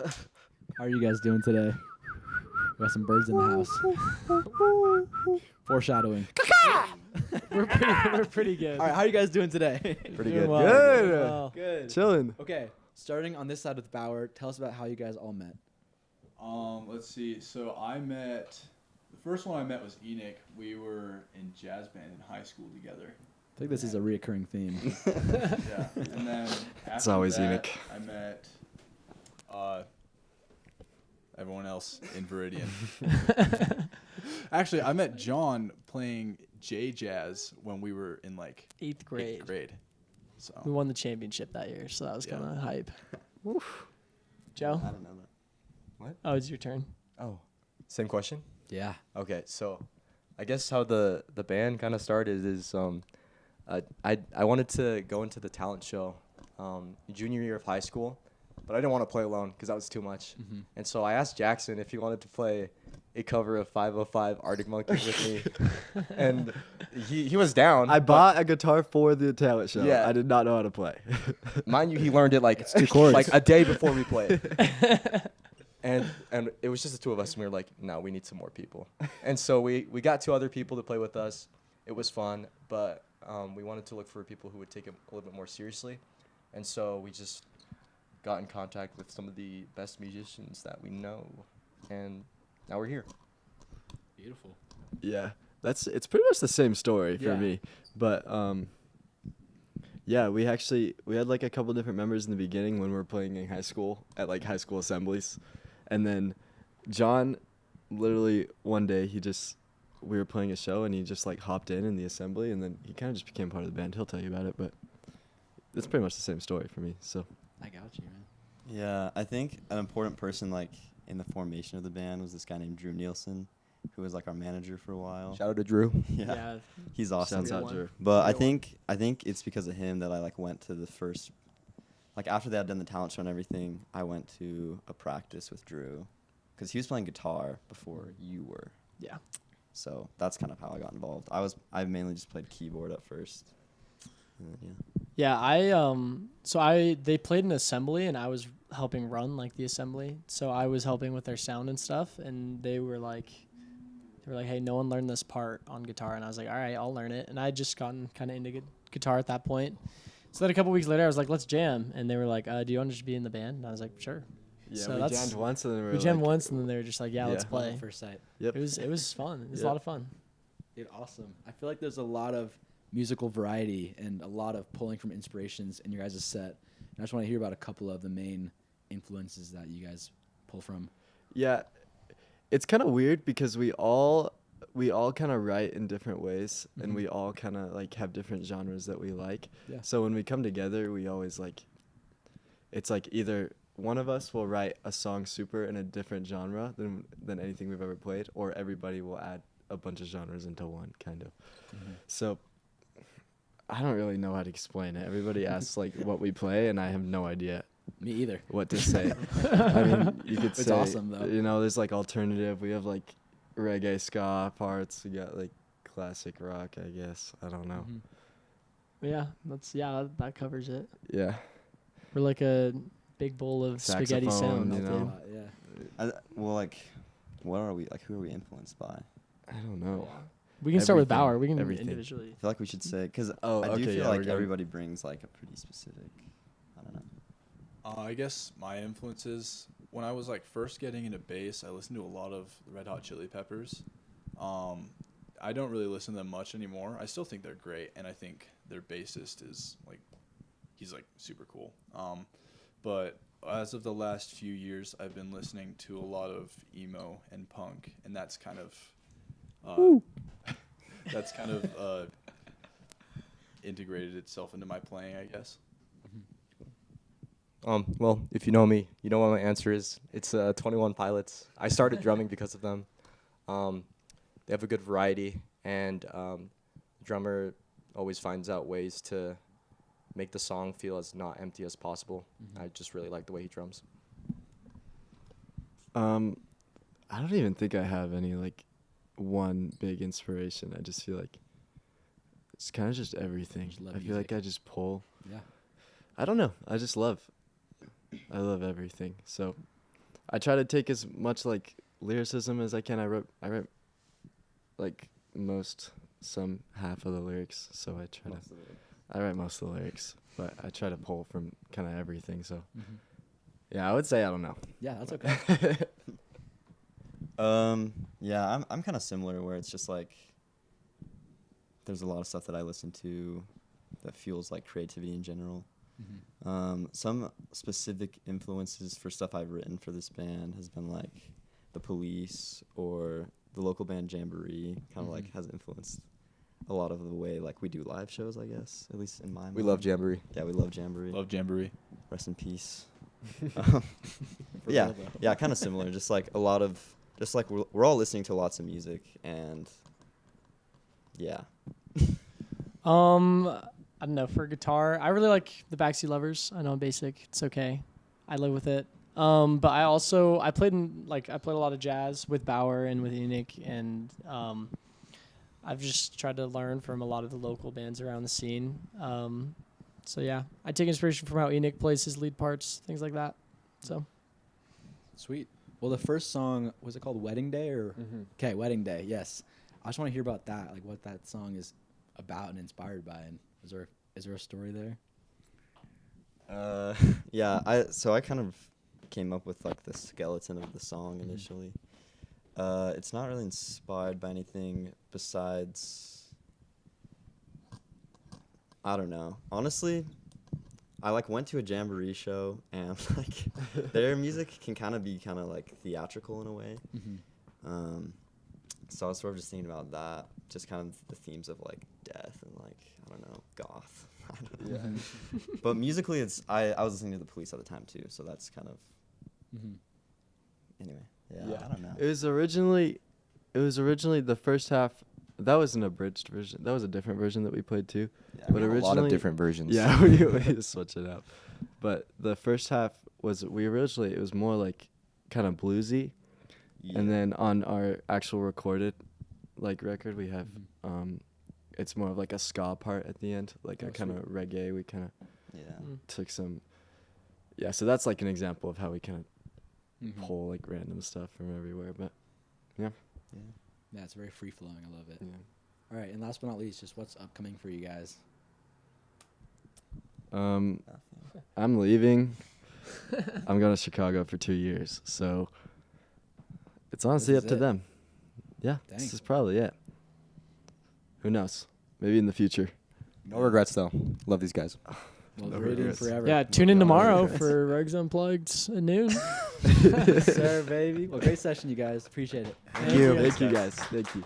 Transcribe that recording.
How are you guys doing today? We got some birds in the house. Foreshadowing. We're pretty good. All right, how are you guys doing today? Pretty Doing good. well. Good. Doing well. Good. Chilling. Okay, starting on this side with Bauer, tell us about how you guys all met. Let's see. So the first one I met was Enoch. We were in jazz band in high school together. I think this is a reoccurring theme. Yeah. And then It's after always that, Enoch. I met everyone else in Viridian. Actually, I met John playing J Jazz when we were in like 8th grade. 8th grade. We So won the championship that year, so that was Yeah. kind of hype. Joe? I don't know that. Oh, it's your turn. Oh, same question. Yeah. Okay, so I guess how the band kind of started is I wanted to go into the talent show junior year of high school, but I didn't want to play alone because that was too much. Mhm. And so I asked Jackson if he wanted to play a cover of 505 Arctic Monkeys with me, and he was down. I bought a guitar for the talent show. Yeah. I did not know how to play. Mind you, he learned it like two chords. like a day before we played. And it was just the two of us, and we were like, no, we need some more people. And so we got 2 other people to play with us. It was fun, but we wanted to look for people who would take it a little bit more seriously. And so we just got in contact with some of the best musicians that we know, and now we're here. Beautiful. Yeah, it's pretty much the same story for Yeah. me, but yeah, we had like a couple different members in the beginning when we were playing in high school at like high school assemblies, and then John, literally one day we were playing a show and he just like hopped in the assembly, and then he kind of just became part of the band. He'll tell you about it, but it's pretty much the same story for me. So I got you, man. Yeah, I think an important person like in the formation of the band was this guy named Drew Nielsen, who was like our manager for a while. Shout out to Drew. Yeah, he's awesome. shouts out one. Drew. But I Good one. think it's because of him that I like went to the first, like after they had done the talent show and everything, I went to a practice with Drew, because he was playing guitar before you were. Yeah. So that's kind of how I got involved. I mainly just played keyboard at first. And then, Yeah, they played an assembly and I was helping run like the assembly. So I was helping with their sound and stuff, and they were like, hey, no one learned this part on guitar, and I was like, all right, I'll learn it. And I had just gotten kind of into guitar at that point. So then a couple weeks later I was like, let's jam, and they were like, do you want to just be in the band? And I was like, sure. yeah, So we that's- jammed once, and then We jammed once, and then they were just like, yeah, let's Yeah. Love play. at first sight. Yep. It was fun. It was a Yep. lot of fun. Dude, awesome. I feel like there's a lot of musical variety and a lot of pulling from inspirations in your guys' set. And I just want to hear about a couple of the main influences that you guys pull from. Yeah, it's kind of weird because we all kind of write in different ways, and Mhm. we all kind of like have different genres that we like. Yeah. So when we come together, we always like, it's like either one of us will write a song super in a different genre than anything we've ever played, or everybody will add a bunch of genres into one, kind of. Mhm. So I don't really know how to explain it. Everybody asks like what we play, and I have no idea Me either. what to say. I mean, you could It's say, awesome, though. you know, there's like alternative. We have like reggae ska parts. We got like classic rock, I guess. I don't know. Mhm. Yeah, that covers it. Yeah. We're like a big bowl of spaghetti Saxophone, sound. you know. Yeah. well, like, what are we like? Who are we influenced by? I don't know. We can start with Everything, Bauer. We can everything. individually. I feel like we should say, because Oh, I do okay, feel yeah, like we're going- everybody brings like a pretty specific. I don't know. I guess my influences, when I was like first getting into bass, I listened to a lot of the Red Hot Chili Peppers. I don't really listen to them much anymore. I still think they're great, and I think their bassist is like, he's like super cool. But as of the last few years, I've been listening to a lot of emo and punk, and that's kind of integrated itself into my playing, I guess. Well, if you know me, you know what my answer is. It's 21 Pilots. I started drumming because of them. They have a good variety, and the drummer always finds out ways to make the song feel as not empty as possible. Mhm. I just really like the way he drums. I don't even think I have any like one big inspiration. I just feel like it's kind of just everything. Just love I feel like music. I just pull. Yeah. I don't know. I love everything. So I try to take as much like lyricism as I can. I wrote like some half of the lyrics, so I write most of the lyrics, but I try to pull from kind of everything. So yeah, I would say I don't know. Yeah, that's okay. Yeah, I'm kind of similar where it's just like there's a lot of stuff that I listen to that fuels like creativity in general. Some specific influences for stuff I've written for this band has been like The Police or the local band Jamboree. Kind of like has influenced a lot of the way like we do live shows, I guess, at least in my mind. We love Jamboree. Yeah, we love Jamboree. Love Jamboree. Rest in peace. For yeah, real, though. yeah, kind of similar. Just like a lot of, just like we're all listening to lots of music, and yeah. I don't know, for guitar, I really like the Backseat Lovers. I know I'm basic. It's okay. I live with it. But I played a lot of jazz with Bauer and with Enoch, and I've just tried to learn from a lot of the local bands around the scene. So yeah, I take inspiration from how Enoch plays his lead parts, things like that. So Sweet. Well, the first song, was it called Wedding Day or? Okay, Wedding Day. Yes. I just want to hear about that, like what that song is about and inspired by, and is there a story there? Yeah, I kind of came up with like the skeleton of the song initially. It's not really inspired by anything besides, I don't know. Honestly, I like went to a Jamboree show, and like their music can kind of be kind of like theatrical in a way. So I was sort of just thinking about that, just kind of the themes of like death and like, I don't know, goth. I don't know. Yeah. But musically, I was listening to The Police at the time too, so that's kind of anyway. Yeah, I don't know. It was originally the first half. That was an abridged version. That was a different version that we played too. Yeah, But We have a lot of originally- different versions. Yeah, we switch it up. But the first half it was more like kind of bluesy, and then on our actual recorded like record we have it's more of like a ska part at the end, like Oh, a kind of reggae. We kind of yeah. took some. Yeah, so that's like an example of how we kind of Mm-hmm. pull like random stuff from everywhere. But Yeah. Yeah, it's very free flowing. I love it. yeah. All right, and last but not least, just what's upcoming for you guys? Nothing. I'm leaving. I'm going to Chicago for 2 years, so it's honestly This up is to it? them. Yeah, Dang. this is probably it. Who knows? Maybe in the future. No regrets though. Love these guys. Well, No Viridian regrets. forever. yeah, tune in tomorrow for Rugs Unplugged at noon. Yes, sir, baby. Well, great session, you guys. Appreciate it. Thank you. Thank you guys. Thank you.